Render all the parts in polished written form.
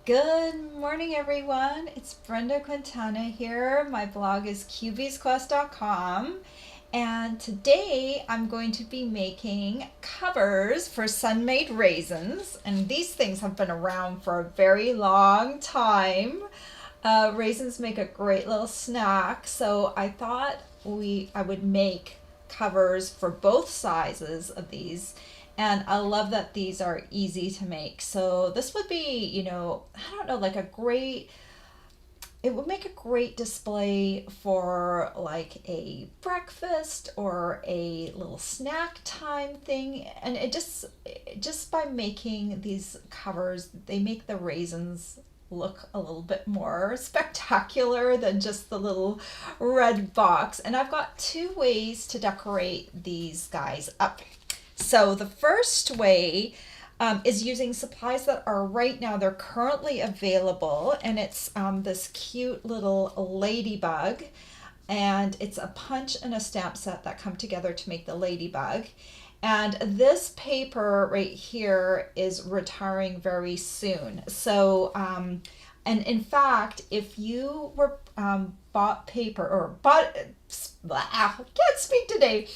Good morning, everyone. It's Brenda Quintana here. My blog is qbsquest.com. And today I'm going to be making covers for Sun-Maid Raisins. And these things have been around for a very long time. Raisins make a great little snack. So I thought I would make covers for both sizes of these, and I love that these are easy to make. So this would be, I don't know, like it would make a great display for like a breakfast or a little snack time thing. And just by making these covers, they make the raisins look a little bit more spectacular than just the little red box. And I've got two ways to decorate these guys up. So the first way is using supplies that are right now, they're currently available, and it's this cute little ladybug, and it's a punch and a stamp set that come together to make the ladybug. And this paper right here is retiring very soon. So, and in fact, if you were bought paper or bought, I can't speak today.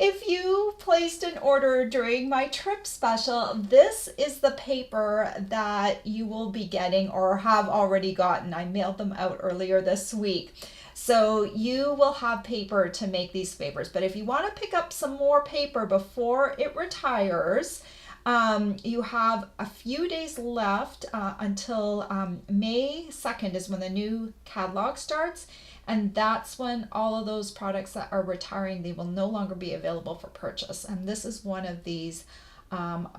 If you placed an order during my trip special, this is the paper that you will be getting or have already gotten. I mailed them out earlier this week. So you will have paper to make these favors. But if you want to pick up some more paper before it retires, you have a few days left until May 2nd is when the new catalog starts. And that's when all of those products that are retiring, they will no longer be available for purchase. And this is one of these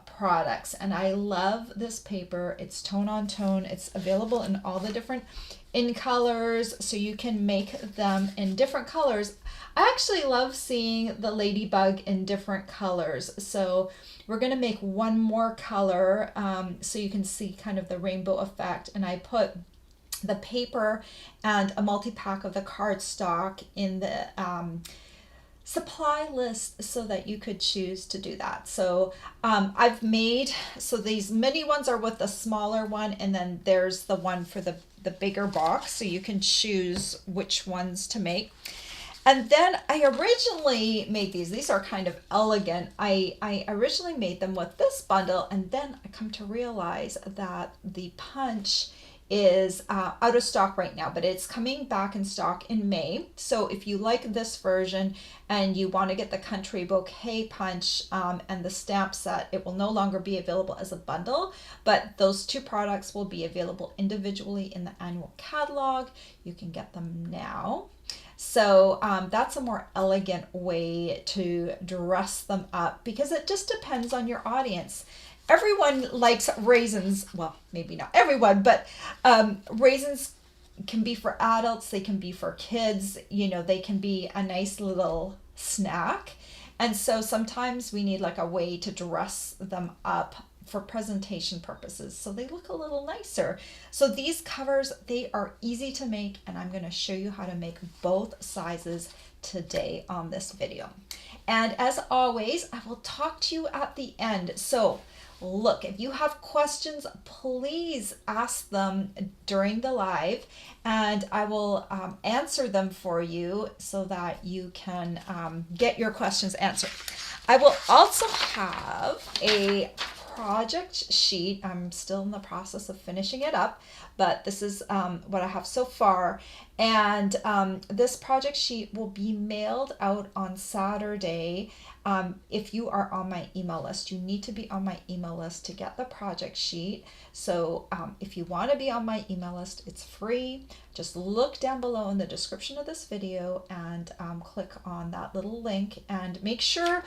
products. And I love this paper. It's tone on tone. It's available in all the different in colors, so you can make them in different colors. I actually love seeing the ladybug in different colors. So we're going to make one more color so you can see kind of the rainbow effect. And I put the paper and a multi-pack of the cardstock in the supply list so that you could choose to do that. So I've made, so these mini ones are with the smaller one, and then there's the one for the bigger box, so you can choose which ones to make. And then I originally made these are kind of elegant. I originally made them with this bundle, and then I come to realize that the punch is out of stock right now, but it's coming back in stock in May. So if you like this version and you want to get the country bouquet punch and the stamp set, it will no longer be available as a bundle, but those two products will be available individually in the annual catalog. You can get them now. So that's a more elegant way to dress them up, because it just depends on your audience. Everyone likes raisins. Well, maybe not everyone, but raisins can be for adults, they can be for kids, they can be a nice little snack. And so sometimes we need like a way to dress them up for presentation purposes so they look a little nicer. So these covers, they are easy to make, and I'm going to show you how to make both sizes today on this video. And as always, I will talk to you at the end. So look, if you have questions, please ask them during the live, and I will answer them for you so that you can get your questions answered. I will also have a project sheet. I'm still in the process of finishing it up, but this is what I have so far. And this project sheet will be mailed out on Saturday. If you are on my email list, you need to be on my email list to get the project sheet. So if you want to be on my email list, it's free. Just look down below in the description of this video and click on that little link, and make sure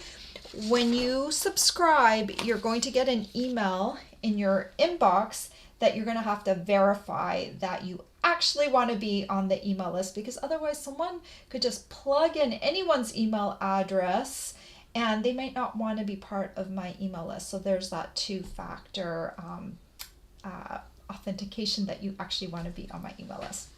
when you subscribe, you're going to get an email in your inbox that you're going to have to verify that you actually want to be on the email list, because otherwise someone could just plug in anyone's email address and they might not want to be part of my email list. So there's that two-factor authentication that you actually want to be on my email list.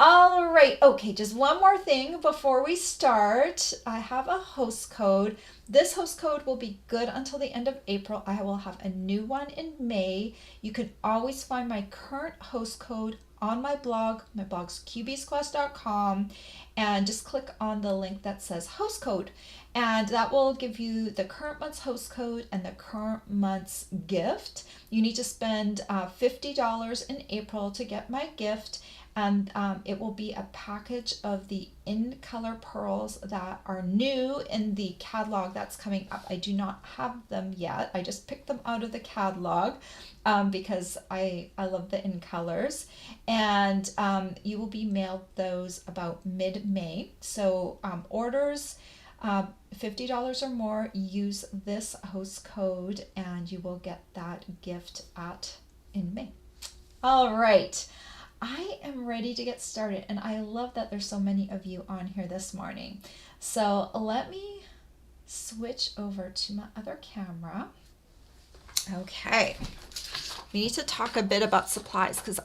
All right. Okay, just one more thing before we start. I have a host code. This host code will be good until the end of April. I will have a new one in May. You can always find my current host code on my blog. My blog's qbsquest.com, and just click on the link that says host code, and that will give you the current month's host code and the current month's gift. You need to spend $50 in April to get my gift, and it will be a package of the in color pearls that are new in the catalog that's coming up. I do not have them yet. I just picked them out of the catalog because I love the in colors, and you will be mailed those about mid-May. So orders $50 or more, use this host code and you will get that gift in May. All right. I am ready to get started, and I love that there's so many of you on here this morning. So let me switch over to my other camera. Okay, we need to talk a bit about supplies, because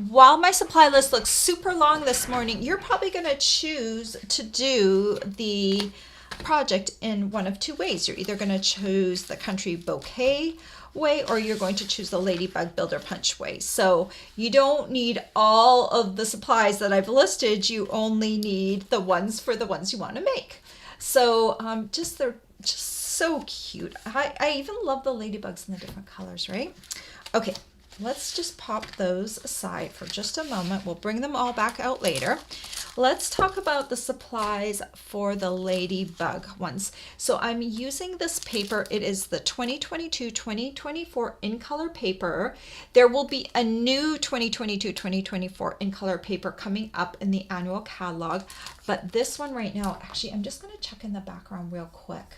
while my supply list looks super long this morning, you're probably going to choose to do the project in one of two ways. You're either going to choose the country bouquet way, or you're going to choose the Ladybug Builder Punch way. So you don't need all of the supplies that I've listed. You only need the ones for the ones you want to make. So they're just so cute. I even love the ladybugs in the different colors, right? Okay, let's just pop those aside for just a moment. We'll bring them all back out later. Let's talk about the supplies for the ladybug ones. So I'm using this paper. It is the 2022-2024 in color paper. There will be a new 2022-2024 in color paper coming up in the annual catalog. But this one right now, actually, I'm just going to check in the background real quick.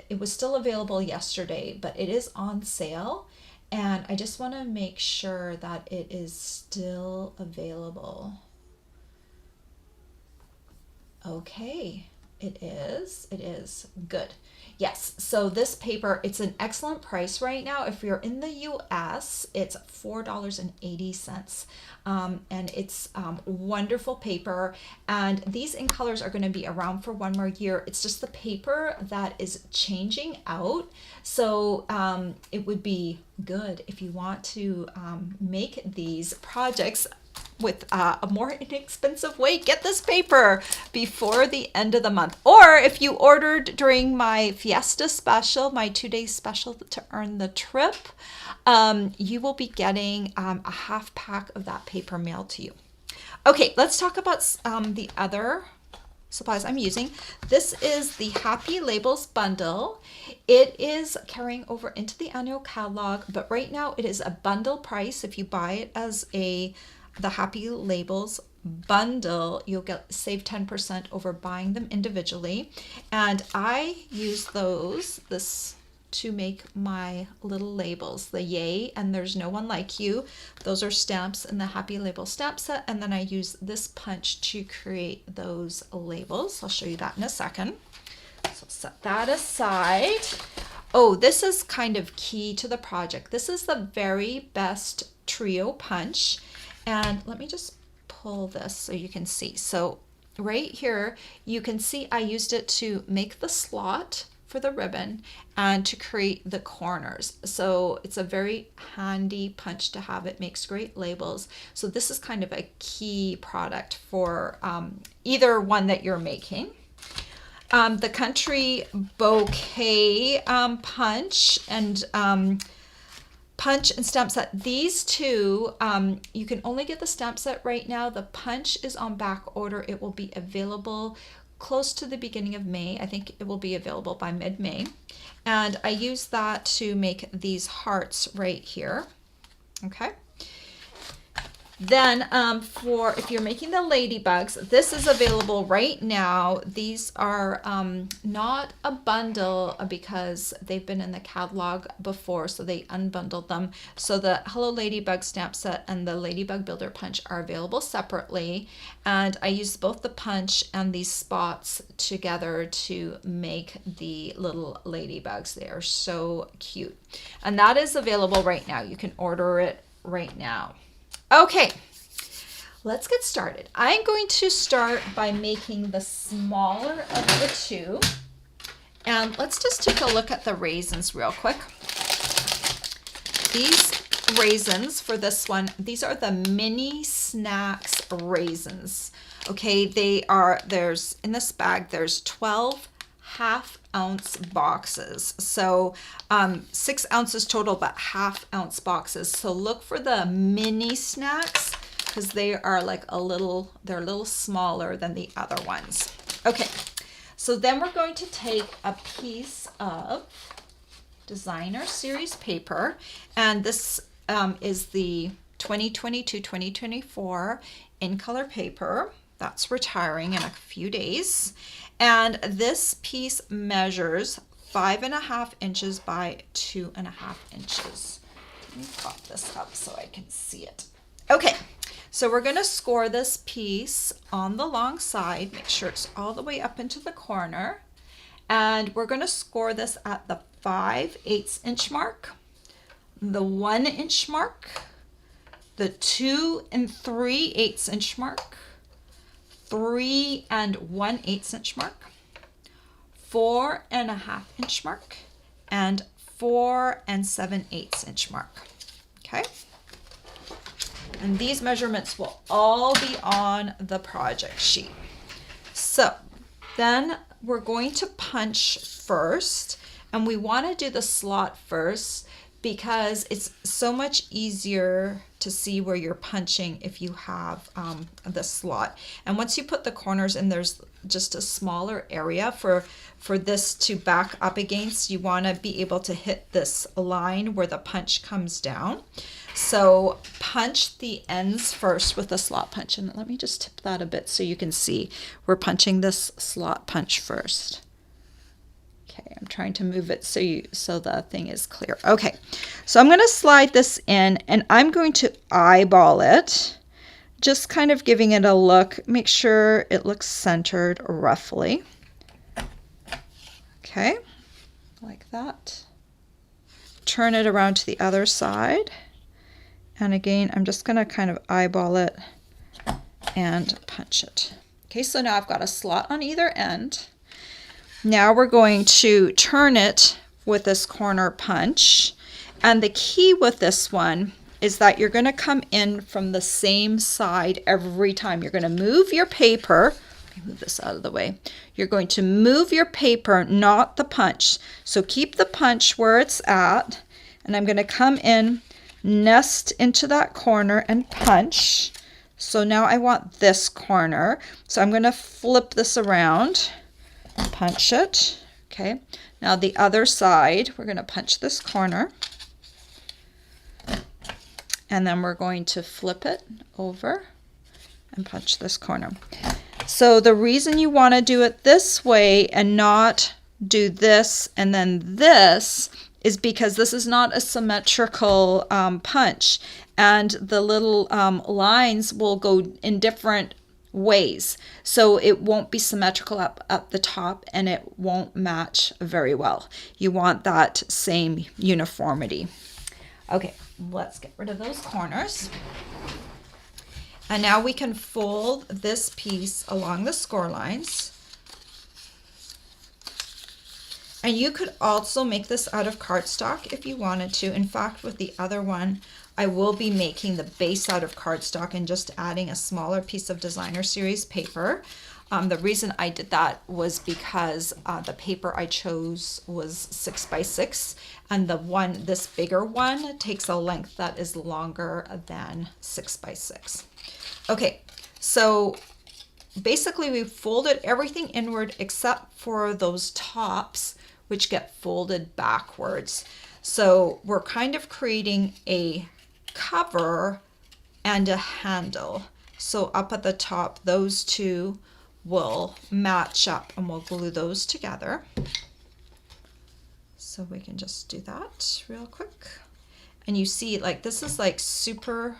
It was still available yesterday, but it is on sale. And I just want to make sure that it is still available. Okay, it is good. Yes, so this paper, it's an excellent price right now. If you're in the US, it's $4.80. And it's wonderful paper. And these in colors are going to be around for one more year. It's just the paper that is changing out. So it would be good if you want to make these projects with a more inexpensive way. Get this paper before the end of the month. Or if you ordered during my Fiesta special, my 2-day special to earn the trip, you will be getting a half pack of that paper mailed to you. Okay, let's talk about the other supplies I'm using. This is the Happy Labels bundle. It is carrying over into the annual catalog, but right now it is a bundle price. If you buy it as the Happy Labels bundle, you'll save 10% over buying them individually. And I use this to make my little labels, the Yay and There's No One Like You. Those are stamps in the Happy Label stamp set. And then I use this punch to create those labels. I'll show you that in a second. So set that aside. Oh, this is kind of key to the project. This is the very best trio punch. And let me just pull this so you can see. So right here, you can see I used it to make the slot for the ribbon and to create the corners. So it's a very handy punch to have. It makes great labels. So this is kind of a key product for either one that you're making. The Country Bouquet punch and stamp set. These two, you can only get the stamp set right now. The punch is on back order. It will be available close to the beginning of May. I think it will be available by mid-May. And I use that to make these hearts right here. Okay. Then for if you're making the ladybugs, this is available right now. These are not a bundle because they've been in the catalog before, so they unbundled them. So the Hello Ladybug stamp set and the Ladybug Builder Punch are available separately. And I use both the punch and these spots together to make the little ladybugs. They are so cute. And that is available right now. You can order it right now. Okay, let's get started. I'm going to start by making the smaller of the two. And let's just take a look at the raisins real quick. These raisins for this one, these are the mini snacks raisins. Okay, there's in this bag, there's 12 half-ounce boxes. So 6 ounces total, but half-ounce boxes. So look for the mini snacks because they are like they're a little smaller than the other ones. Okay, so then we're going to take a piece of designer series paper, and this is the 2022-2024 in color paper that's retiring in a few days, and this piece measures 5.5 inches by 2.5 inches. Let me pop this up so I can see it. Okay, so we're going to score this piece on the long side, make sure it's all the way up into the corner, and we're going to score this at the 5/8 inch mark, the 1 inch mark, the 2 3/8 inch mark, 3 1/8 inch mark, 4.5 inch mark, and 4 7/8 inch mark. Okay. And these measurements will all be on the project sheet. So then we're going to punch first. And we want to do the slot first because it's so much easier to see where you're punching if you have the slot. And once you put the corners in, there's just a smaller area for this to back up against. You want to be able to hit this line where the punch comes down. So punch the ends first with the slot punch. And let me just tip that a bit so you can see. We're punching this slot punch first. Okay, I'm trying to move it so the thing is clear. Okay, so I'm going to slide this in and I'm going to eyeball it, just kind of giving it a look. Make sure it looks centered roughly. Okay, like that. Turn it around to the other side. And again, I'm just going to kind of eyeball it and punch it. Okay, so now I've got a slot on either end. Now we're going to turn it with this corner punch. And the key with this one is that you're going to come in from the same side every time. You're going to move your paper. Let me move this out of the way. You're going to move your paper, not the punch. So keep the punch where it's at. And I'm going to come in, nest into that corner and punch. So now I want this corner. So I'm going to flip this around. Punch it. Okay, now the other side, we're going to punch this corner and then we're going to flip it over and punch this corner. So the reason you want to do it this way and not do this and then this is because this is not a symmetrical punch, and the little lines will go in different ways, so it won't be symmetrical up the top and it won't match very well. You want that same uniformity. Okay, let's get rid of those corners. And now we can fold this piece along the score lines. And you could also make this out of cardstock if you wanted to. In fact, with the other one, I will be making the base out of cardstock and just adding a smaller piece of designer series paper. The reason I did that was because the paper I chose was 6 by 6, and this bigger one takes a length that is longer than 6 by 6. Okay, so basically we folded everything inward except for those tops, which get folded backwards. So we're kind of creating a cover and a handle. So up at the top, those two will match up and we'll glue those together. So we can just do that real quick. And you see, like, this is like super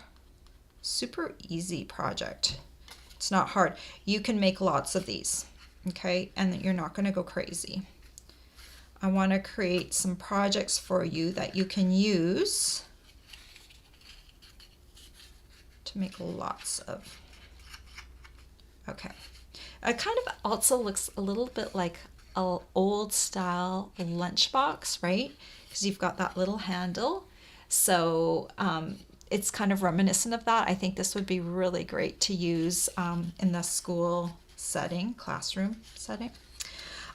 easy project. It's not hard. You can make lots of these, okay? And you're not going to go crazy. I want to create some projects for you that you can use to make lots of. Okay. It kind of also looks a little bit like an old style lunchbox, right? Because you've got that little handle. So it's kind of reminiscent of that. I think this would be really great to use in the school setting, classroom setting.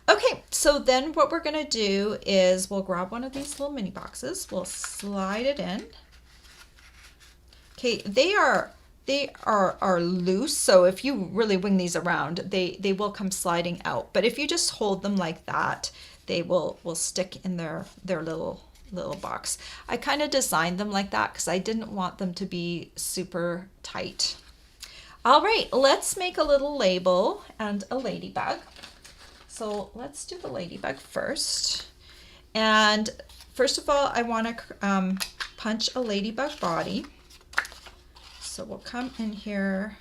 Okay, so then what we're gonna do is we'll grab one of these little mini boxes, we'll slide it in. Okay, they are loose, so if you really wing these around, they will come sliding out. But if you just hold them like that, they will stick in their little box. I kind of designed them like that because I didn't want them to be super tight. All right, let's make a little label and a ladybug. So let's do the ladybug first. And first of all, I want to punch a ladybug body. So we'll come in here,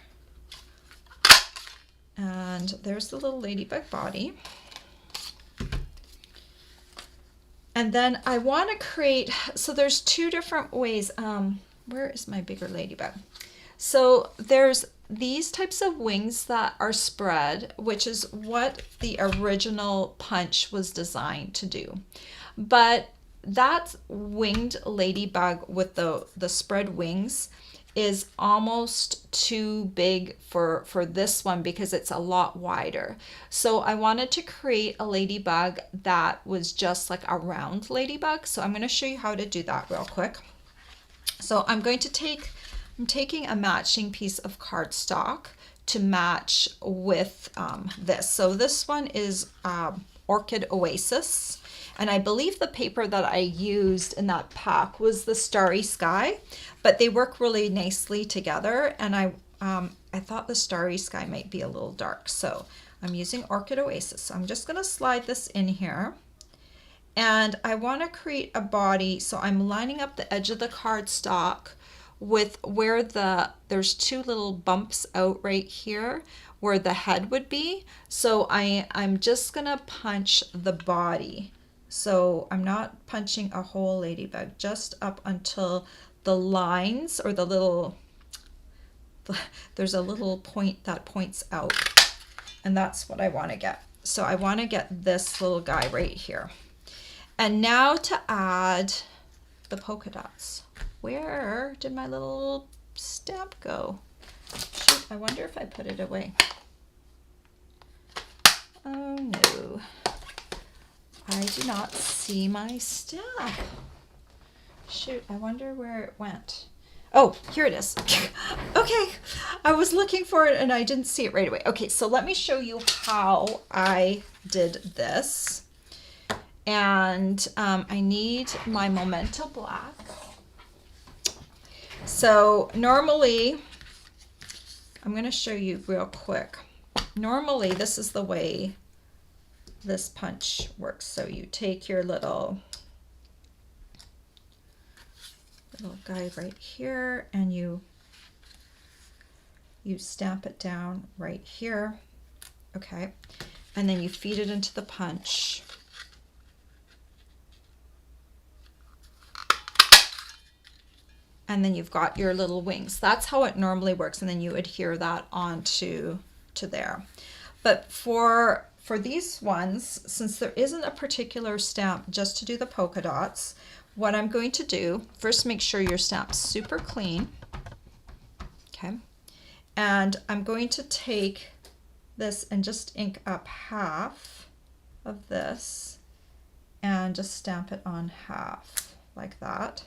and there's the little ladybug body. And then I want to create, so there's two different ways. Where is my bigger ladybug? So there's these types of wings that are spread, which is what the original punch was designed to do. But that winged ladybug with the spread wings is almost too big for this one because it's a lot wider. So I wanted to create a ladybug that was just like a round ladybug. So I'm going to show you how to do that real quick. So I'm taking a matching piece of cardstock to match with this. So this one is Orchid Oasis. And I believe the paper that I used in that pack was the Starry Sky, but they work really nicely together. And I thought the Starry Sky might be a little dark. So I'm using Orchid Oasis. So I'm just gonna slide this in here. And I wanna create a body. So I'm lining up the edge of the cardstock with where there's two little bumps out right here where the head would be. So I'm just gonna punch the body. So I'm not punching a whole ladybug, just up until the lines or there's a little point that points out, and that's what I want to get. So I want to get this little guy right here. And now to add the polka dots. Where did my little stamp go? Shoot, I wonder if I put it away. Oh no. I do not see my stamp. Shoot, I wonder where it went. Oh, here it is. Okay, I was looking for it and I didn't see it right away. Okay, so let me show you how I did this. And I need my Memento Black. So normally, I'm gonna show you real quick. Normally, this is the way this punch works. So you take your little guy right here and you stamp it down right here. Okay, and then you feed it into the punch. And then you've got your little wings. That's how it normally works, and then you adhere that onto there. But for these ones, since there isn't a particular stamp just to do the polka dots, what I'm going to do, first make sure your stamp's super clean. Okay. And I'm going to take this and just ink up half of this and just stamp it on half like that.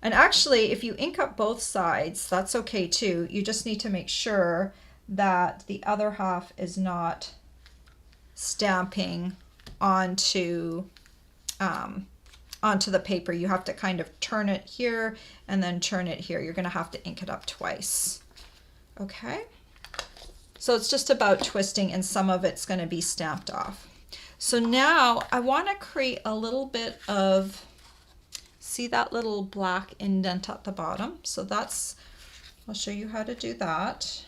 And actually, if you ink up both sides, that's okay too. You just need to make sure that the other half is not stamping onto the paper. You have to kind of turn it here and then turn it here. You're going to have to ink it up twice. Okay, so it's just about twisting, and some of it's going to be stamped off. So now I want to create a little bit of, see that little black indent at the bottom? So I'll show you how to do that.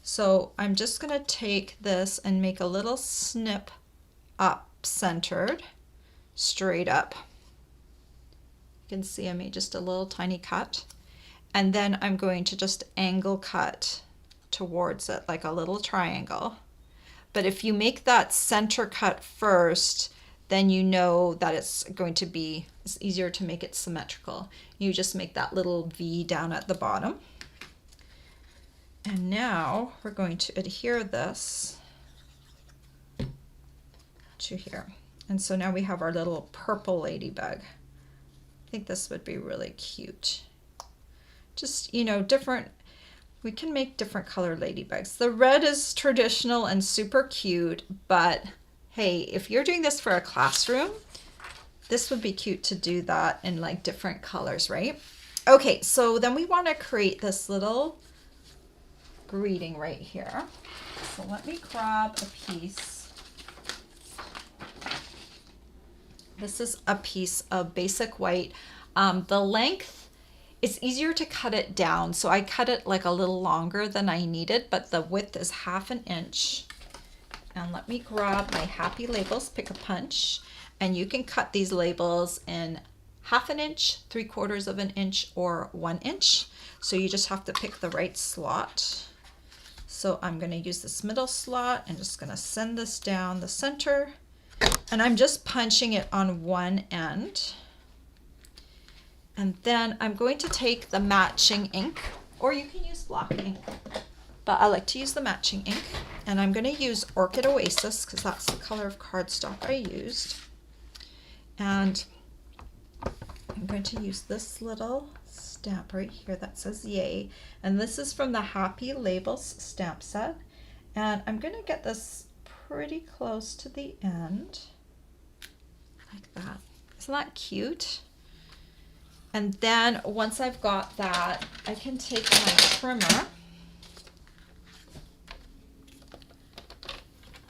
So I'm just going to take this and make a little snip up centered, straight up. You can see I made just a little tiny cut. And then I'm going to just angle cut towards it like a little triangle. But if you make that center cut first, then you know that it's easier to make it symmetrical. You just make that little V down at the bottom. And now we're going to adhere this to here. And so now we have our little purple ladybug. I think this would be really cute. Just, you know, we can make different color ladybugs. The red is traditional and super cute, but hey, if you're doing this for a classroom, this would be cute to do that in like different colors, right? Okay, so then we want to create this little greeting right here. So let me grab a piece. This is a piece of basic white. The length, it's easier to cut it down, so I cut it like a little longer than I needed, but the width is 1/2 inch. And let me grab my Happy Labels Pick-a-Punch, and you can cut these labels in 1/2 inch, 3/4 inch, or 1 inch. So you just have to pick the right slot. So I'm going to use this middle slot and just going to send this down the center, and I'm just punching it on one end. And then I'm going to take the matching ink, or you can use black ink, but I like to use the matching ink. And I'm going to use Orchid Oasis because that's the color of cardstock I used. And I'm going to use this little stamp right here that says yay. And this is from the Happy Labels stamp set. And I'm going to get this pretty close to the end, like that. Isn't that cute? And then once I've got that, I can take my trimmer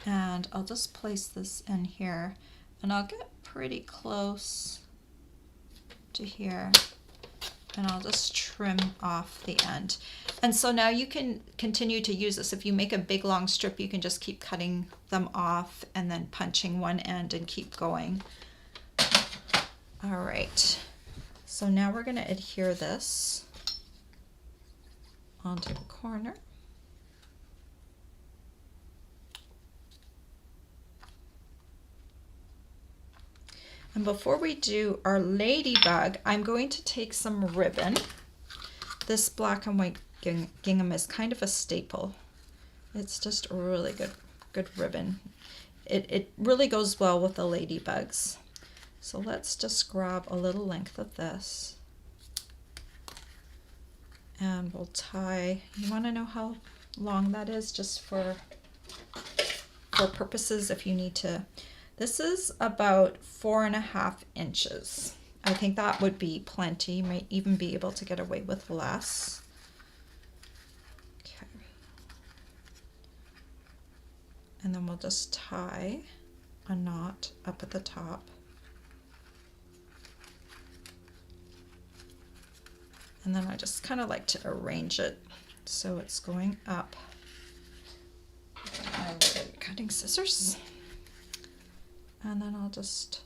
and I'll just place this in here, and I'll get pretty close to here, and I'll just trim off the end. And so now you can continue to use this. If you make a big long strip, you can just keep cutting them off and then punching one end and keep going. All right. So now we're going to adhere this onto the corner. And before we do our ladybug, I'm going to take some ribbon. This black and white gingham is kind of a staple. It's just a really good ribbon. It really goes well with the ladybugs. So let's just grab a little length of this, and we'll tie. You want to know how long that is, just for purposes if you need to. This is about 4.5 inches. I think that would be plenty. You might even be able to get away with less. Okay. And then we'll just tie a knot up at the top. And then I just kind of like to arrange it so it's going up. My cutting scissors. And then I'll just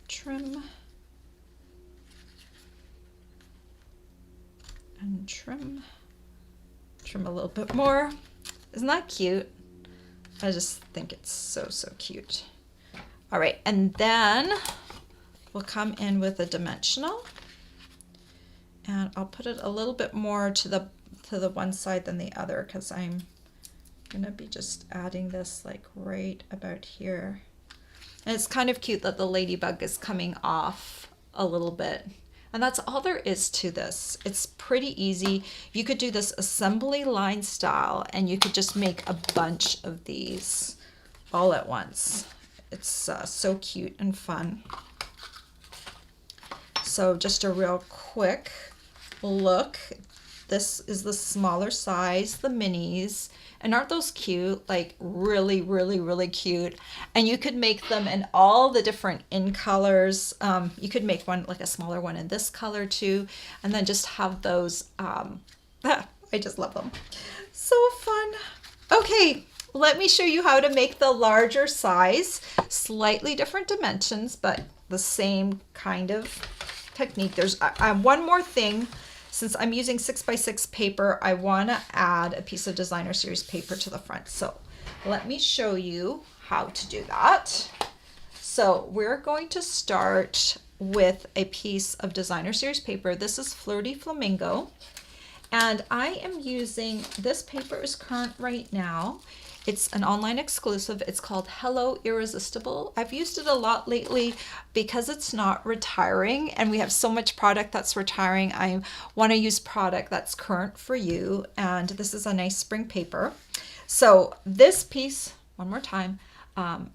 trim and trim a little bit more. Isn't that cute? I just think it's so cute. All right, and then we'll come in with a dimensional. And I'll put it a little bit more to the one side than the other, because I'm gonna be just adding this like right about here. And it's kind of cute that the ladybug is coming off a little bit. And that's all there is to this. It's pretty easy. You could do this assembly line style, and you could just make a bunch of these all at once. It's so cute and fun. So just a real quick look. This is the smaller size, the minis. And aren't those cute? Like really cute. And you could make them in all the different in colors. You could make one, like a smaller one in this color too. And then just have those. I just love them. So fun. Okay, let me show you how to make the larger size. Slightly different dimensions, but the same kind of technique. There's one more thing. since I'm using 6x6 paper, I want to add a piece of designer series paper to the front. So let me show you how to do that. So we're going to start with a piece of designer series paper. This is Flirty Flamingo. And I am using, this paper is current right now. It's an online exclusive. It's called Hello Irresistible. I've used it a lot lately because it's not retiring and we have so much product that's retiring. I want to use product that's current for you. And this is a nice spring paper. So this piece, one more time,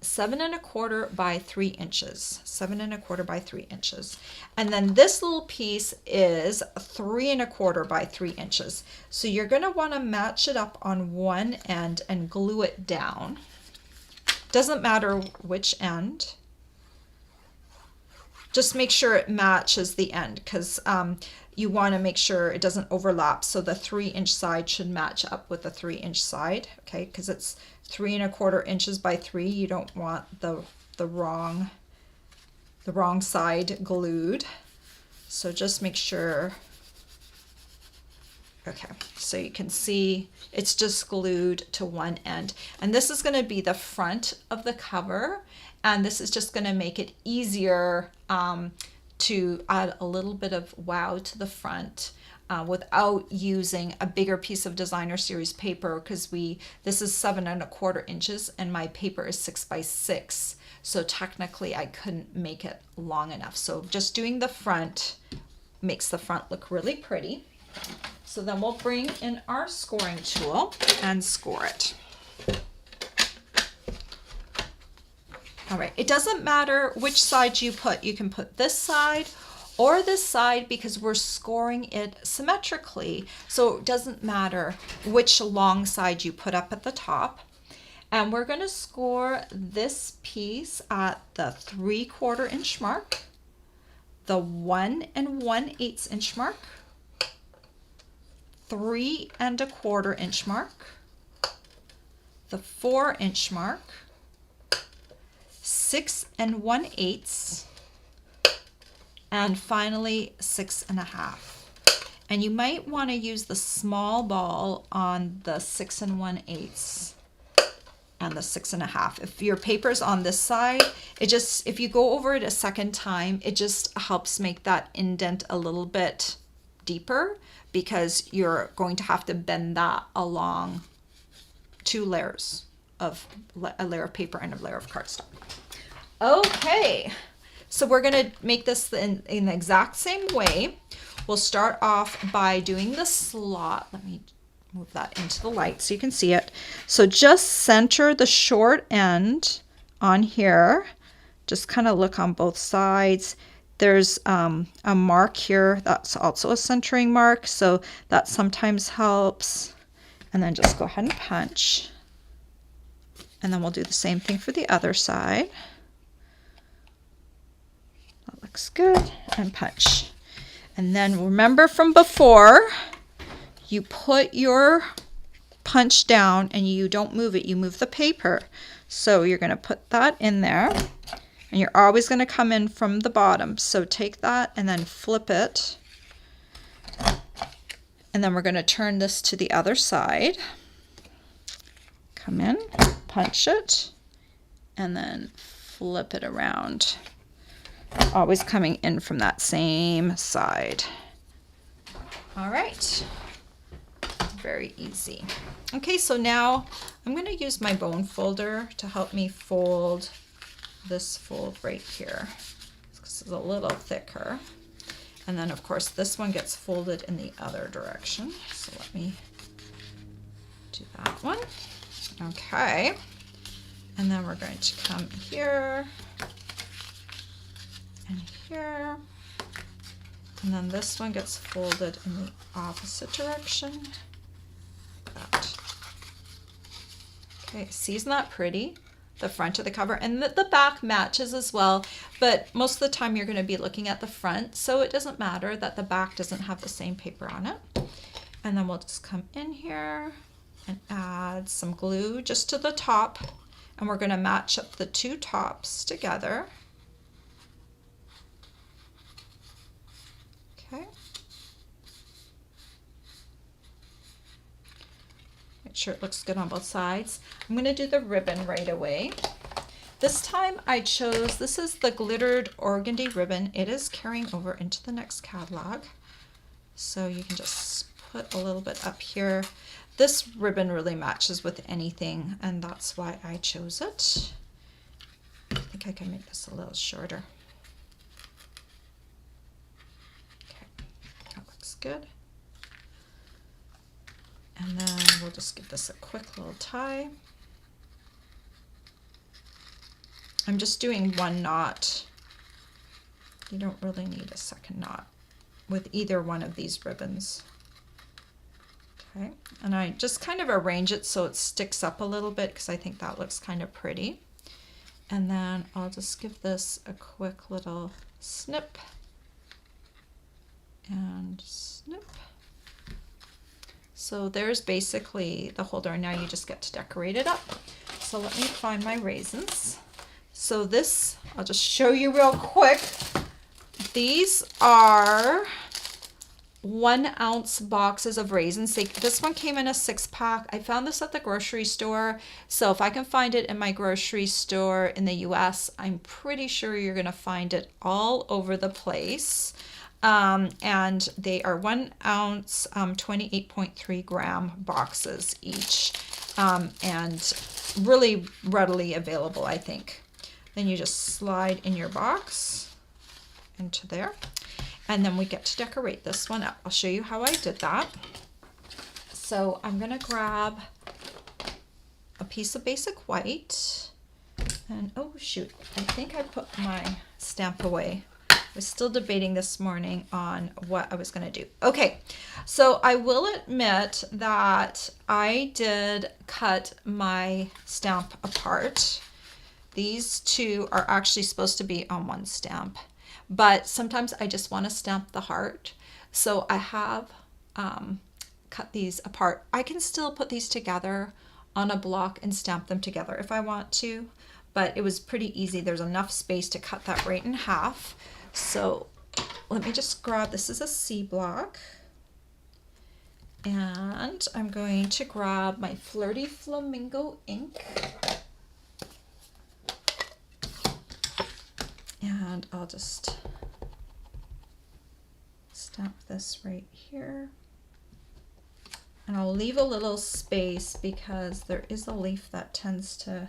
7 1/4 by 3 inches, 7 1/4 by 3 inches. And then this little piece is 3 1/4 by 3 inches. So you're going to want to match it up on one end and glue it down. Doesn't matter which end. Just make sure it matches the end because you want to make sure it doesn't overlap. So the 3-inch side should match up with the 3-inch side, okay? Because it's 3 1/4 inches by 3. You don't want the wrong side glued. So just make sure. Okay, so you can see it's just glued to one end. And this is going to be the front of the cover. And this is just going to make it easier to add a little bit of wow to the front without using a bigger piece of designer series paper, because this is 7 1/4 inches and my paper is 6x6. So technically I couldn't make it long enough. So just doing the front makes the front look really pretty. So then we'll bring in our scoring tool and score it. All right, it doesn't matter which side you put. You can put this side or this side because we're scoring it symmetrically. So it doesn't matter which long side you put up at the top. And we're going to score this piece at the 3/4 inch mark, the 1 1/8 inch mark, 3 1/4 inch mark, the 4-inch mark, 6 1/8, and finally 6 1/2. And you might want to use the small ball on the 6 1/8 and the 6 1/2. If your paper's on this side, if you go over it a second time, it just helps make that indent a little bit deeper because you're going to have to bend that along 2 layers of a layer of paper and a layer of cardstock. Okay, so we're going to make this in the exact same way. We'll start off by doing the slot. Let me move that into the light so you can see it. So just center the short end on here. Just kind of look on both sides. There's a mark here that's also a centering mark, so that sometimes helps. And then just go ahead and punch. And then we'll do the same thing for the other side. That looks good. And punch. And then remember from before, you put your punch down and you don't move it, you move the paper. So you're going to put that in there. And you're always going to come in from the bottom. So take that and then flip it. And then we're going to turn this to the other side. Come in, punch it, and then flip it around. Always coming in from that same side. All right. Very easy. Okay, so now I'm going to use my bone folder to help me fold this fold right here. This is a little thicker. And then of course this one gets folded in the other direction. So let me do that one. Okay. And then we're going to come here and here. And then this one gets folded in the opposite direction. Like that. Okay, see, isn't that pretty? The front of the cover, and the back matches as well, but most of the time you're going to be looking at the front, so it doesn't matter that the back doesn't have the same paper on it. And then we'll just come in here and add some glue just to the top, and we're going to match up the 2 tops together. Okay. sure it looks good on both sides. I'm going to do the ribbon right away. This time I chose, this is the glittered organdy ribbon. It is carrying over into the next catalog. So you can just put a little bit up here. This ribbon really matches with anything, and that's why I chose it. I think I can make this a little shorter. Okay, that looks good. And then we'll just give this a quick little tie. I'm just doing one knot. You don't really need a second knot with either one of these ribbons. Okay, and I just kind of arrange it so it sticks up a little bit because I think that looks kind of pretty. And then I'll just give this a quick little snip and snip. So there's basically the holder. Now you just get to decorate it up. So let me find my raisins. So this, I'll just show you real quick. These are 1 ounce boxes of raisins. This one came in a 6-pack. I found this at the grocery store. So if I can find it in my grocery store in the US, I'm pretty sure you're gonna find it all over the place. And they are 1 ounce, 28.3 gram boxes each, and really readily available, I think. Then you just slide in your box into there, and then we get to decorate this one up. I'll show you how I did that. So I'm gonna grab a piece of basic white, and oh shoot, I think I put my stamp away. I was still debating this morning on what I was going to do. Okay, so I will admit that I did cut my stamp apart. These two are actually supposed to be on one stamp, but sometimes I just want to stamp the heart. So I have cut these apart. I can still put these together on a block and stamp them together if I want to, but it was pretty easy. There's enough space to cut that right in half. So let me just grab, this is a C block, and I'm going to grab my Flirty Flamingo ink, and I'll just stamp this right here, and I'll leave a little space because there is a leaf that tends to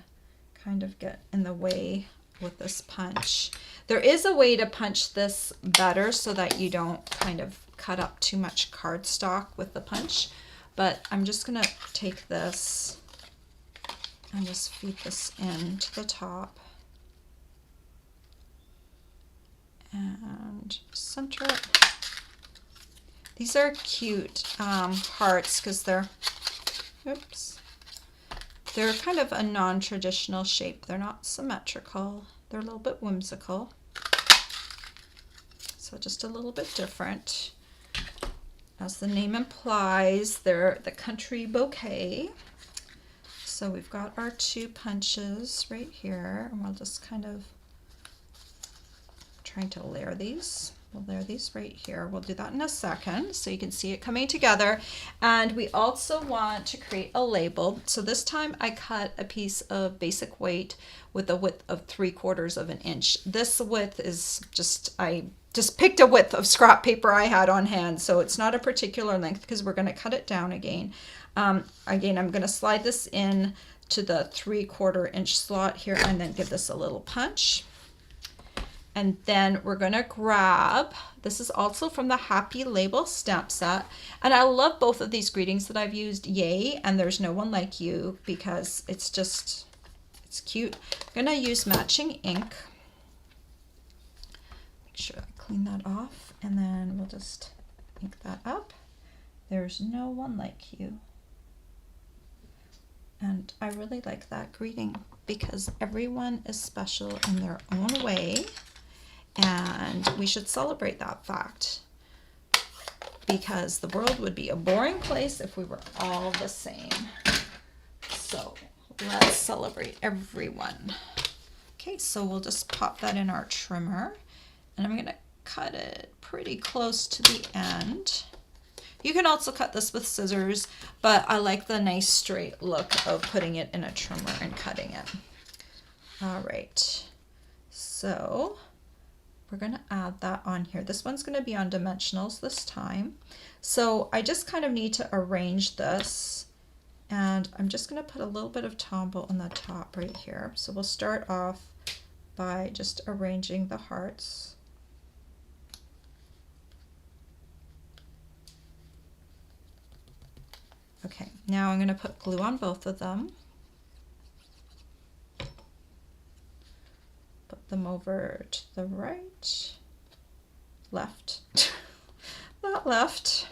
kind of get in the way with this punch. There is a way to punch this better so that you don't kind of cut up too much cardstock with the punch, but I'm just gonna take this and just feed this into the top and center it. These are cute hearts because they're, oops, they're kind of a non-traditional shape. They're not symmetrical. They're a little bit whimsical. So just a little bit different. As the name implies, they're the country bouquet. So we've got our 2 punches right here, and we'll just kind of trying to layer these. We'll layer these right here. We'll do that in a second so you can see it coming together. And we also want to create a label. So this time I cut a piece of basic weight with a width of 3/4 of an inch. This width is just, I just picked a width of scrap paper I had on hand. So it's not a particular length because we're going to cut it down again. Again, I'm going to slide this in to the 3/4 inch slot here and then give this a little punch. And then we're gonna grab, this is also from the Happy Label stamp set. And I love both of these greetings that I've used, Yay, and There's No One Like You, because it's just, it's cute. I'm gonna use matching ink. Make sure I clean that off, and then we'll just ink that up. There's no one like you. And I really like that greeting because everyone is special in their own way. And we should celebrate that fact because the world would be a boring place if we were all the same. So let's celebrate everyone. Okay, so we'll just pop that in our trimmer, and I'm gonna cut it pretty close to the end. You can also cut this with scissors, but I like the nice straight look of putting it in a trimmer and cutting it. All right, so we're gonna add that on here. This one's gonna be on dimensionals this time. So I just kind of need to arrange this, and I'm just gonna put a little bit of Tombow on the top right here. So we'll start off by just arranging the hearts. Okay, now I'm gonna put glue on both of them. Put them over to the right, left, not left,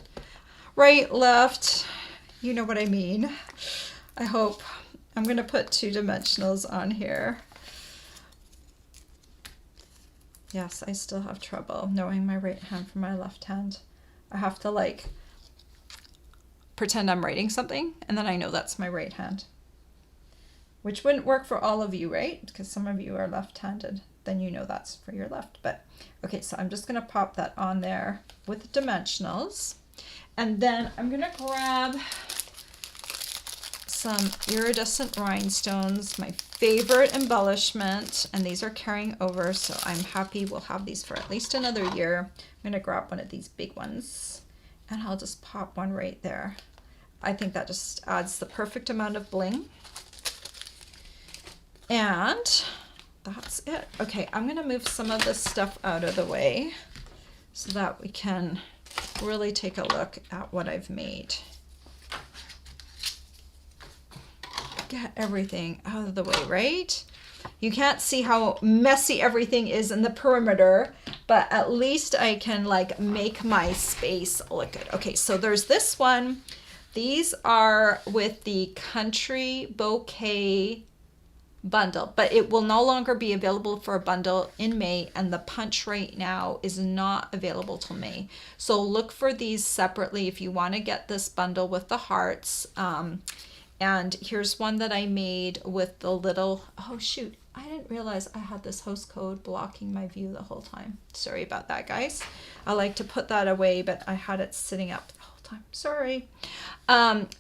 right, left, you know what I mean. I hope. I'm gonna put 2 dimensionals on here. Yes, I still have trouble knowing my right hand from my left hand. I have to like pretend I'm writing something and then I know that's my right hand. Which wouldn't work for all of you, right? Because some of you are left-handed. Then you know that's for your left. But okay, so I'm just gonna pop that on there with dimensionals. And then I'm gonna grab some iridescent rhinestones, my favorite embellishment, and these are carrying over, so I'm happy we'll have these for at least another year. I'm gonna grab one of these big ones and I'll just pop one right there. I think that just adds the perfect amount of bling. And that's it. Okay, I'm gonna move some of this stuff out of the way so that we can really take a look at what I've made. Get everything out of the way, right? You can't see how messy everything is in the perimeter, but at least I can like make my space look good. Okay, so there's this one. These are with the Country Bouquet bundle, but it will no longer be available for a bundle in May, and the punch right now is not available till May. So look for these separately if you want to get this bundle with the hearts. And here's one that I made with the little, oh shoot, I didn't realize I had this host code blocking my view the whole time. Sorry about that, guys. I like to put that away, but I had it sitting up the whole time. Sorry.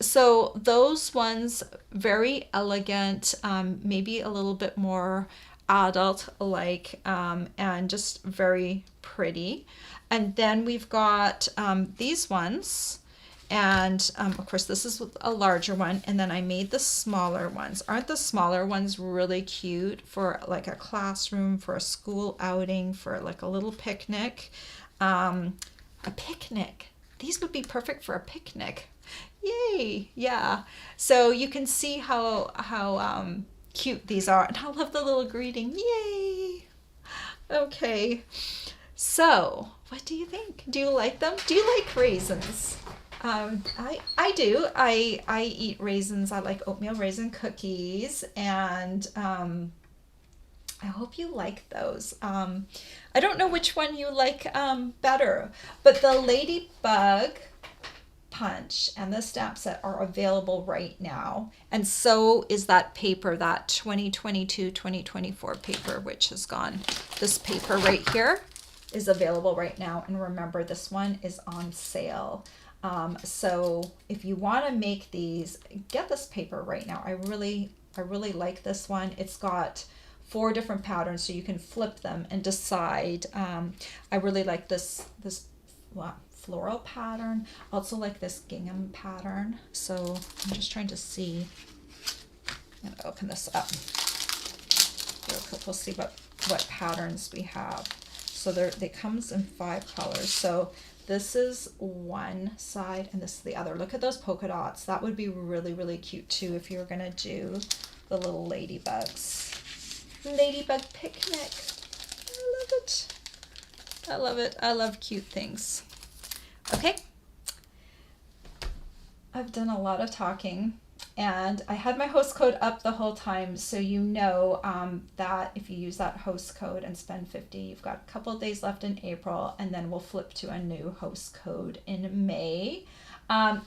So those ones, very elegant, maybe a little bit more adult-like, and just very pretty. And then we've got these ones. And of course, this is a larger one. And then I made the smaller ones. Aren't the smaller ones really cute for like a classroom, for a school outing, for like a little picnic? A picnic. These would be perfect for a picnic. Yay. Yeah. So you can see how cute these are. And I love the little greeting. Yay. Okay. So what do you think? Do you like them? Do you like raisins? I do. I eat raisins. I like oatmeal raisin cookies, and I hope you like those. I don't know which one you like better, but the Ladybug punch and the stamp set are available right now, and so is that paper, that 2022-2024 paper, which has gone. This paper right here is available right now, and remember, this one is on sale. So if you want to make these, get this paper right now. I really like this one. It's got 4 different patterns, so you can flip them and decide. I really like this floral pattern. Also like this gingham pattern. So I'm just trying to see. I'm gonna open this up. We'll see what patterns we have. So they comes in 5 colors. So this is one side and this is the other. Look at those polka dots. That would be really, really cute too if you were gonna do the little ladybugs. Ladybug picnic. I love it. I love it. I love cute things. Okay. I've done a lot of talking, and I had my host code up the whole time, so you know that if you use that host code and spend $50, you've got a couple of days left in April, and then we'll flip to a new host code in May.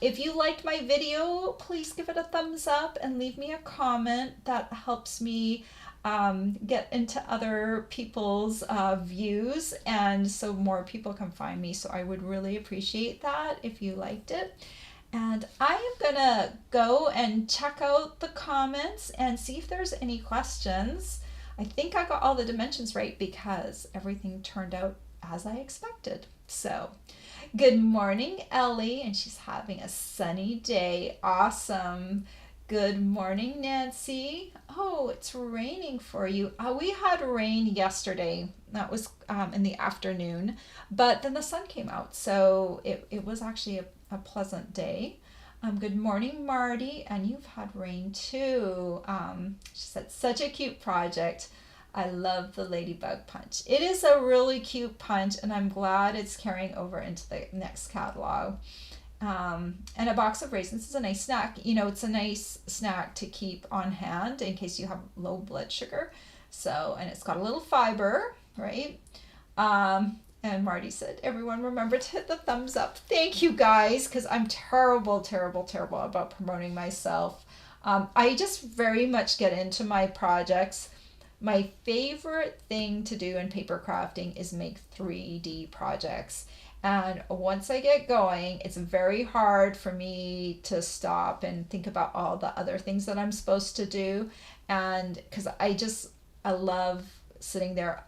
If you liked my video, please give it a thumbs up and leave me a comment. That helps me get into other people's views, and so more people can find me. So I would really appreciate that if you liked it. And I am gonna go and check out the comments and see if there's any questions. I think I got all the dimensions right because everything turned out as I expected. So, good morning, Ellie, and she's having a sunny day. Awesome. Good morning, Nancy. Oh, it's raining for you. We had rain yesterday. That was in the afternoon, but then the sun came out, so it was actually a pleasant day. Good morning, Marty, and you've had rain too. She said, such a cute project. I love the ladybug punch. It is a really cute punch, and I'm glad it's carrying over into the next catalog. And a box of raisins is a nice snack. You know, it's a nice snack to keep on hand in case you have low blood sugar. So, and it's got a little fiber, right? And Marty said, everyone remember to hit the thumbs up. Thank you guys, because I'm terrible about promoting myself. I just very much get into my projects. My favorite thing to do in paper crafting is make 3D projects. And once I get going, it's very hard for me to stop and think about all the other things that I'm supposed to do. And because I love sitting there.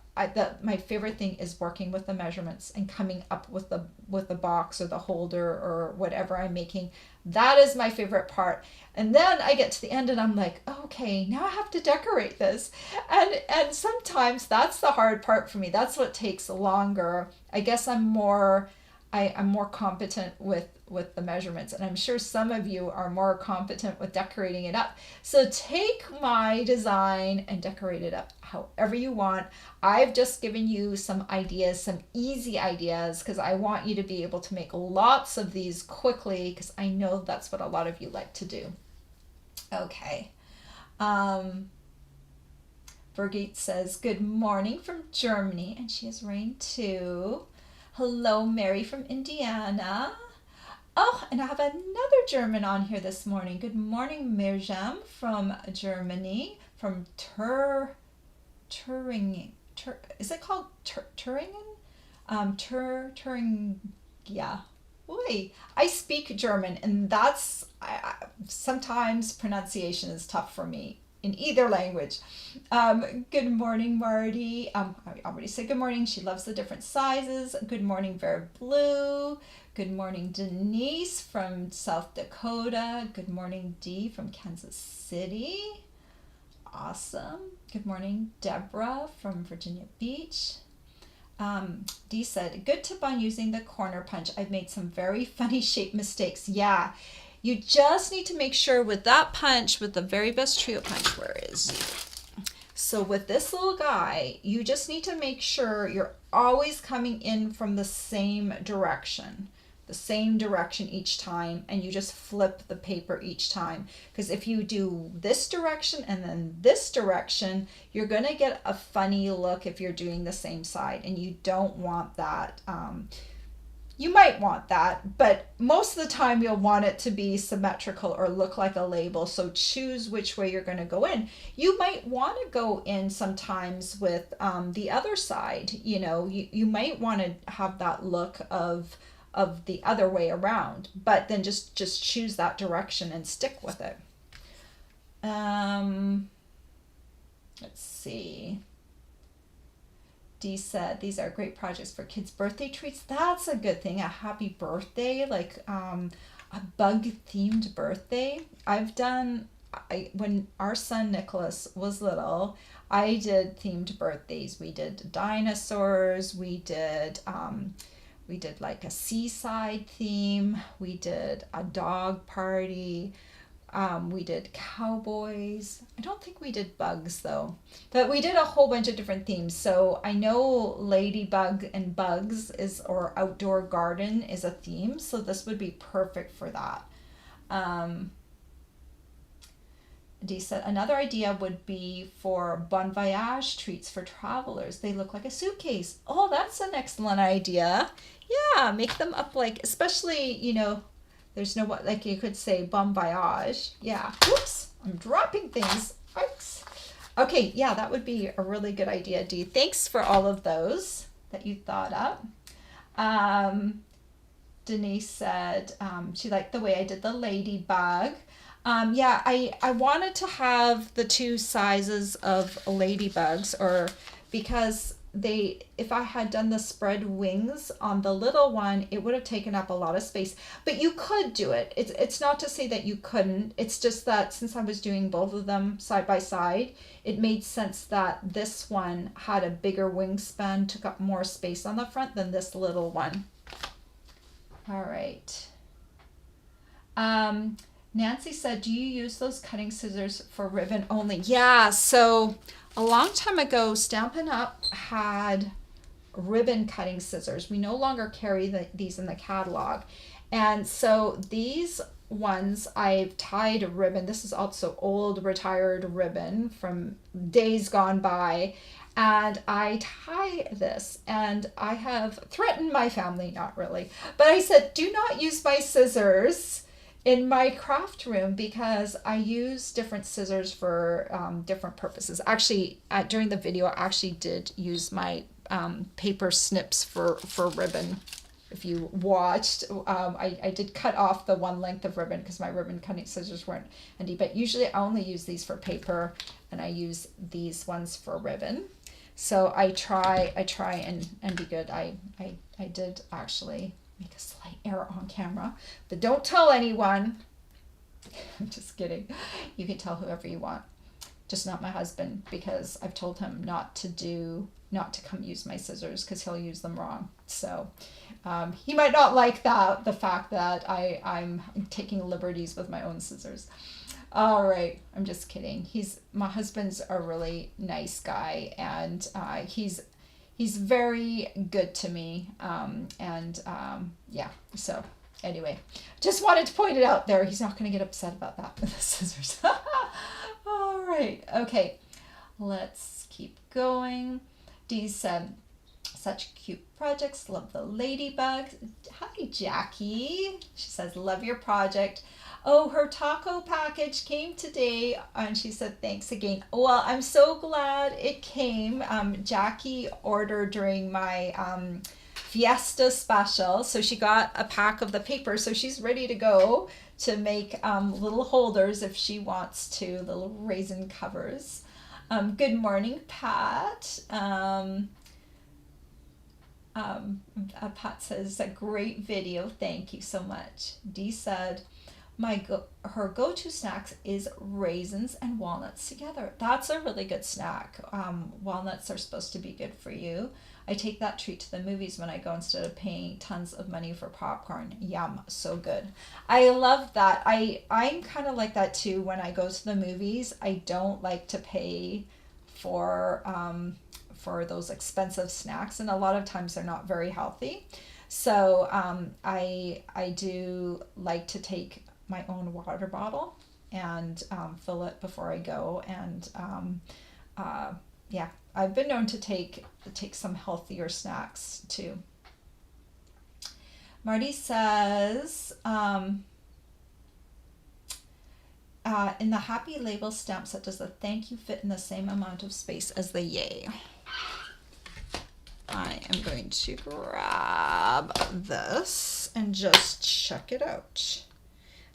My favorite thing is working with the measurements and coming up with the box or the holder or whatever I'm making. That is my favorite part. And then I get to the end and I'm like, okay, now I have to decorate this. And sometimes that's the hard part for me. That's what takes longer. I guess I'm more competent with the measurements, and I'm sure some of you are more competent with decorating it up. So take my design and decorate it up however you want. I've just given you some ideas, some easy ideas, because I want you to be able to make lots of these quickly, because I know that's what a lot of you like to do. Okay. Birgit says, good morning from Germany, and she has rain too. Hello, Mary from Indiana. Oh, and I have another German on here this morning. Good morning, Mirjam from Germany, from Turingen. Is it called Turingen? Yeah. Oi, I speak German, and that's sometimes pronunciation is tough for me in either language. Good morning, Marty. I already said good morning. She loves the different sizes. Good morning, Vera Blue. Good morning, Denise from South Dakota. Good morning, Dee from Kansas City. Awesome. Good morning, Deborah from Virginia Beach. Dee said, good tip on using the corner punch. I've made some very funny shape mistakes. Yeah. You just need to make sure with that punch, with the very best trio punch, where is it? So with this little guy, you just need to make sure you're always coming in from the same direction each time, and you just flip the paper each time. Because if you do this direction and then this direction, you're going to get a funny look if you're doing the same side, and you don't want that. You might want that, but most of the time you'll want it to be symmetrical or look like a label. So choose which way you're going to go in. You might want to go in sometimes with the other side. You know, you might want to have that look of the other way around, but then just choose that direction and stick with it. Let's see. Dee said, these are great projects for kids' birthday treats. That's a good thing. A happy birthday, like a bug-themed birthday. When our son Nicholas was little, I did themed birthdays. We did dinosaurs. We did like a seaside theme. We did a dog party. We did cowboys. I don't think we did bugs though, but we did a whole bunch of different themes. So I know ladybug and bugs or outdoor garden is a theme. So this would be perfect for that. Dee said, another idea would be for bon voyage treats for travelers. They look like a suitcase. Oh, that's an excellent idea. Yeah, make them up like, especially, you know, there's no, like you could say bon voyage. Yeah. Whoops, I'm dropping things. Oops. Okay, yeah, that would be a really good idea, Dee. Thanks for all of those that you thought up. Um, Denise said she liked the way I did the ladybug. Yeah, I wanted to have the two sizes of ladybugs, or because they, if I had done the spread wings on the little one, it would have taken up a lot of space. But you could do it. It's not to say that you couldn't. It's just that since I was doing both of them side by side, it made sense that this one had a bigger wingspan, took up more space on the front than this little one. All right. Nancy said, do you use those cutting scissors for ribbon only? Yeah, so a long time ago, Stampin' Up! Had ribbon cutting scissors. We no longer carry these in the catalog. And so these ones I've tied a ribbon. This is also old retired ribbon from days gone by. And I tie this, and I have threatened my family, not really, but I said, do not use my scissors in my craft room because I use different scissors for different purposes. Actually, during the video, I actually did use my paper snips for ribbon. If you watched, I did cut off the one length of ribbon because my ribbon cutting scissors weren't handy, but usually I only use these for paper, and I use these ones for ribbon. So I try and be good. I did actually make a slight error on camera, but don't tell anyone. I'm just kidding. You can tell whoever you want, just not my husband, because I've told him not to come use my scissors because he'll use them wrong. So he might not like the fact that I'm taking liberties with my own scissors. All right, I'm just kidding. My husband's a really nice guy, and he's very good to me. Yeah. So anyway, just wanted to point it out there. He's not going to get upset about that with the scissors. All right. Okay, let's keep going. Dee said, such cute projects. Love the ladybugs. Hi, Jackie. She says, love your project. Oh, her taco package came today, and she said, thanks again. Well, I'm so glad it came. Jackie ordered during my Fiesta special, so she got a pack of the paper, so she's ready to go to make little holders if she wants to, little raisin covers. Good morning, Pat. Pat says, a great video. Thank you so much. Dee said, her go-to snacks is raisins and walnuts together. That's a really good snack. Walnuts are supposed to be good for you. I take that treat to the movies when I go instead of paying tons of money for popcorn. Yum, so good. I love that. I'm kind of like that too. When I go to the movies, I don't like to pay for those expensive snacks, and a lot of times they're not very healthy. So I do like to take my own water bottle and fill it before I go, and yeah, I've been known to take some healthier snacks too. Marty says, in the Happy Label stamp set, does the thank you fit in the same amount of space as the yay? I am going to grab this and just check it out.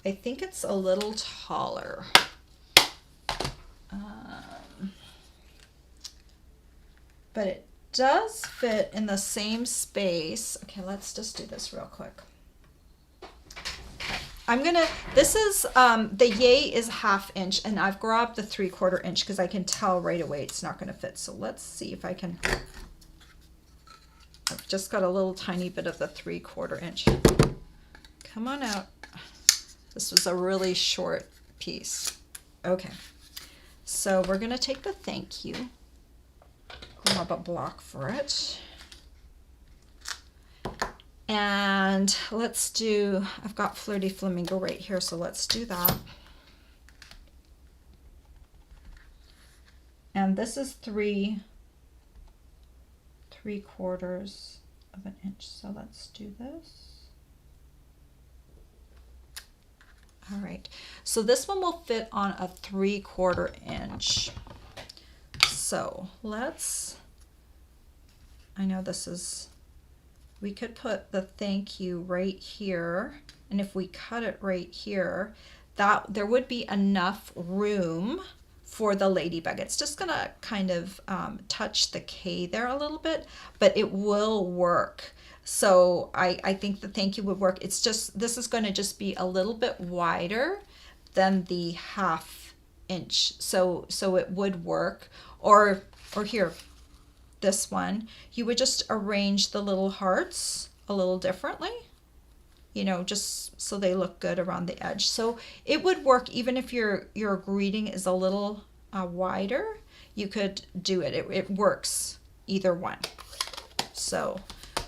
I think it's a little taller. But it does fit in the same space. Okay, let's just do this real quick. Okay. This is, the yay is 1/2 inch, and I've grabbed the 3/4 inch because I can tell right away it's not going to fit. So let's see if I can, I've just got a little tiny bit of the 3/4 inch. Come on out. This was a really short piece. Okay, so we're gonna take the thank you, grab a block for it, and let's do, I've got Flirty Flamingo right here, so let's do that. And this is 3/4 of an inch, so let's do this. All right, so this one will fit on a 3/4 inch. So I know this is, we could put the thank you right here, and if we cut it right here, that there would be enough room for the ladybug. It's just gonna kind of touch the K there a little bit, but it will work. So I think the thank you would work. It's just, this is going to just be a little bit wider than the 1/2 inch. So it would work. Or here, this one, you would just arrange the little hearts a little differently, you know, just so they look good around the edge. So it would work even if your greeting is a little wider. You could do it. It works either one. So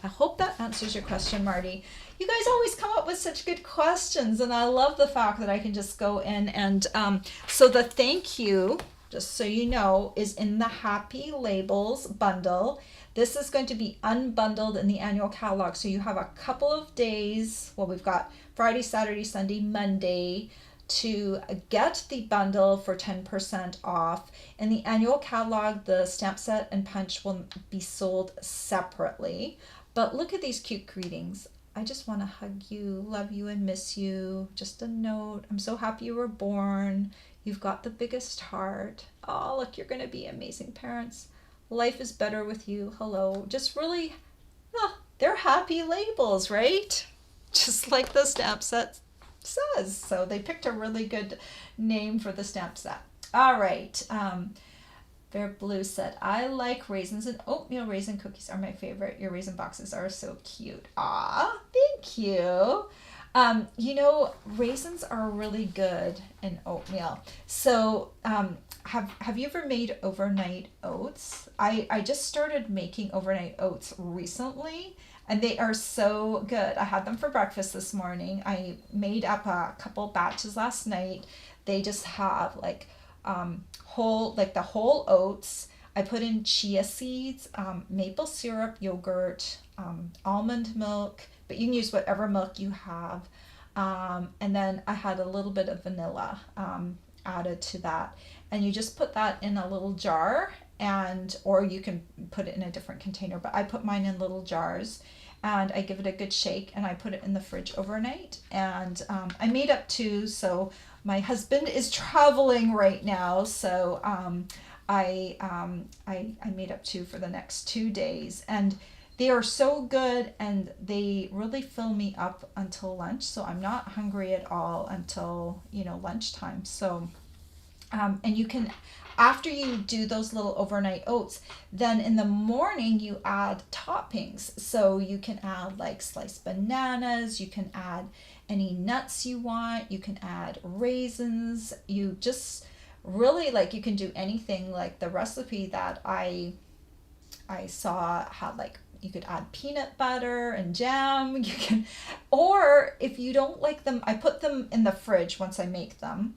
I hope that answers your question, Marty. You guys always come up with such good questions, and I love the fact that I can just go in and so the thank you, just so you know, is in the Happy Labels bundle. This is going to be unbundled in the annual catalog, so you have a couple of days. Well, we've got Friday, Saturday, Sunday, Monday to get the bundle for 10% off. In the annual catalog, the stamp set and punch will be sold separately. But look at these cute greetings. I just want to hug you, love you, and miss you. Just a note. I'm so happy you were born. You've got the biggest heart. Oh, look, you're going to be amazing parents. Life is better with you. Hello. Just really, they're happy labels, right? Just like the stamp set says. So they picked a really good name for the stamp set. All right. Bear Blue said, I like raisins and oatmeal. Raisin cookies are my favorite. Your raisin boxes are so cute. Ah, thank you. You know, raisins are really good in oatmeal. So have you ever made overnight oats? I just started making overnight oats recently, and they are so good. I had them for breakfast this morning. I made up a couple batches last night. They just have like the whole oats. I put in chia seeds, maple syrup, yogurt, almond milk, but you can use whatever milk you have. And then I had a little bit of vanilla added to that. And you just put that in a little jar, or you can put it in a different container, but I put mine in little jars, and I give it a good shake, and I put it in the fridge overnight. And I made up 2, so my husband is traveling right now, so I made up 2 for the next 2 days, and they are so good, and they really fill me up until lunch. So I'm not hungry at all until lunchtime. So and you can, after you do those little overnight oats, then in the morning you add toppings. So you can add like sliced bananas, you can add any nuts you want, you can add raisins. You just really, like, you can do anything. Like the recipe that I saw had, like, you could add peanut butter and jam. You can, or if you don't like them, I put them in the fridge once I make them.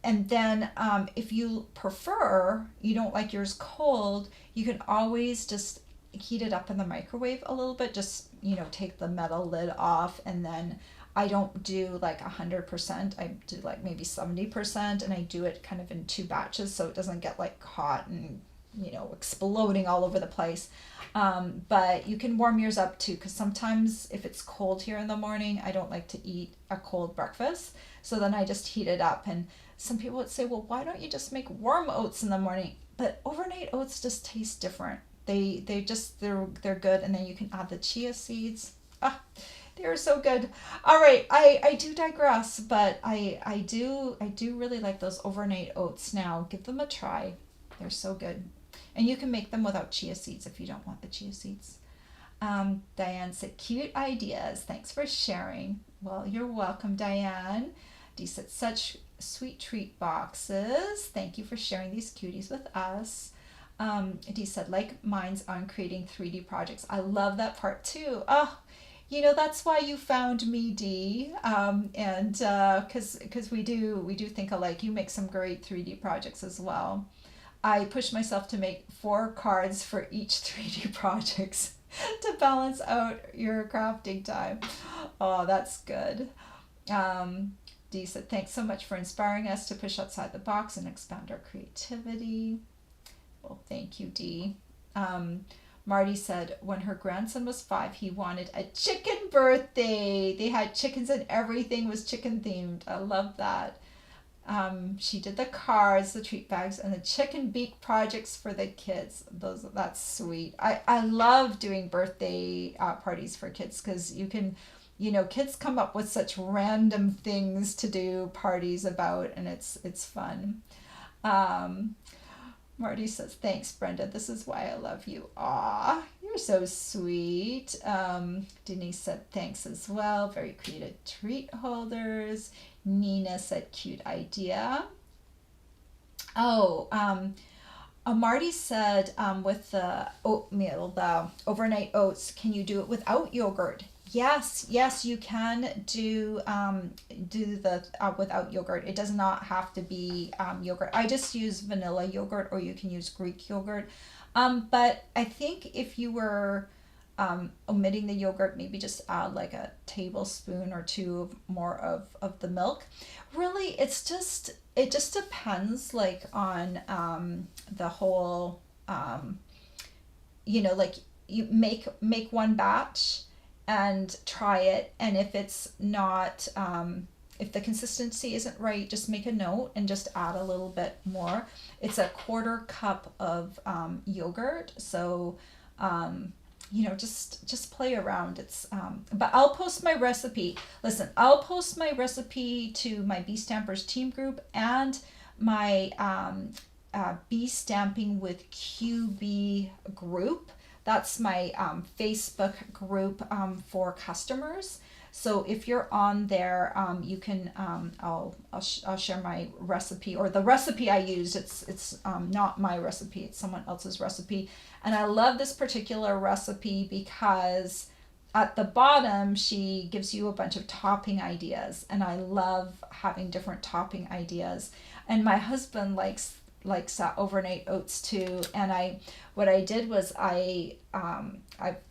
And then if you prefer, you don't like yours cold, you can always just heat it up in the microwave a little bit. Just, take the metal lid off, and then I don't do like 100%. I do like maybe 70%, and I do it kind of in 2 batches so it doesn't get like hot and exploding all over the place. But you can warm yours up too, because sometimes if it's cold here in the morning, I don't like to eat a cold breakfast. So then I just heat it up. And some people would say, well, why don't you just make warm oats in the morning? But overnight oats just taste different. They're good. And then you can add the chia seeds. They're so good. All right, I do digress, but I do really like those overnight oats now. Give them a try. They're so good. And you can make them without chia seeds if you don't want the chia seeds. Diane said, cute ideas. Thanks for sharing. Well, you're welcome, Diane. Dee said, such sweet treat boxes. Thank you for sharing these cuties with us. Dee said, like mine's on creating 3D projects. I love that part too. Oh, that's why you found me, Dee. And because we do think alike. You make some great 3D projects as well. I push myself to make 4 cards for each 3D projects to balance out your crafting time. Oh, that's good. Dee said, thanks so much for inspiring us to push outside the box and expand our creativity. Well, thank you, Dee. Um, Marty said when her grandson was 5, he wanted a chicken birthday. They had chickens and everything was chicken themed. I love that. She did the cards, the treat bags, and the chicken beak projects for the kids. That's sweet. I love doing birthday parties for kids because you can, kids come up with such random things to do parties about, and it's fun. Um, Marty says, "Thanks, Brenda. This is why I love you." Aw, you're so sweet. Denise said, "Thanks as well. Very creative treat holders." Nina said, "Cute idea." Oh, Marty said, with the oatmeal, the overnight oats, can you do it without yogurt? Yes, yes, you can do the without yogurt. It does not have to be yogurt. I just use vanilla yogurt, or you can use Greek yogurt. But I think if you were omitting the yogurt, maybe just add like a tablespoon or two of more of the milk. Really, it just depends like on the whole like you make one batch and try it, and if it's not if the consistency isn't right, just make a note and just add a little bit more. It's a quarter cup of yogurt, so just play around. It's but I'll post my recipe. Listen, I'll post my recipe to my Bee Stampers team group and my Bee Stamping with QB group. That's my Facebook group for customers. So if you're on there, you can I'll share my recipe, or the recipe I used. It's not my recipe; it's someone else's recipe, and I love this particular recipe because at the bottom she gives you a bunch of topping ideas, and I love having different topping ideas. And my husband likes overnight oats too. And what I did was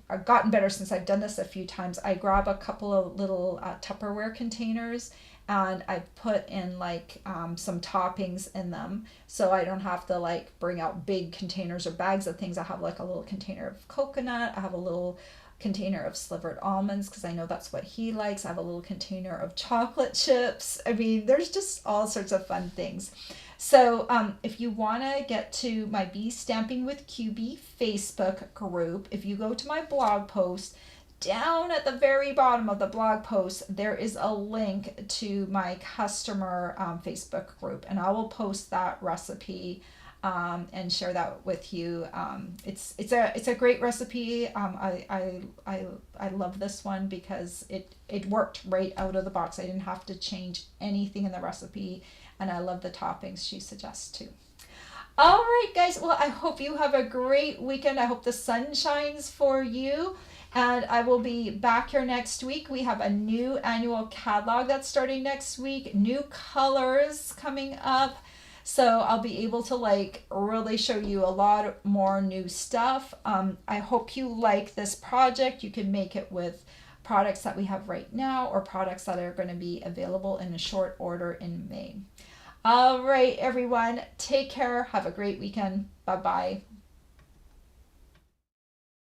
I've gotten better since I've done this a few times. I grab a couple of little Tupperware containers, and I put in like some toppings in them, so I don't have to like bring out big containers or bags of things. I have like a little container of coconut. I have a little container of slivered almonds because I know that's what he likes. I have a little container of chocolate chips. I mean, there's just all sorts of fun things. So if you want to get to my Bee Stamping with QB Facebook group, if you go to my blog post, down at the very bottom of the blog post, there is a link to my customer Facebook group, and I will post that recipe and share that with you. It's a great recipe. I love this one because it worked right out of the box. I didn't have to change anything in the recipe, and I love the toppings she suggests too. All right, guys. Well, I hope you have a great weekend. I hope the sun shines for you. And I will be back here next week. We have a new annual catalog that's starting next week. New colors coming up. So I'll be able to like really show you a lot more new stuff. I hope you like this project. You can make it with products that we have right now, or products that are going to be available in a short order in May. All right, everyone. Take care. Have a great weekend. Bye-bye.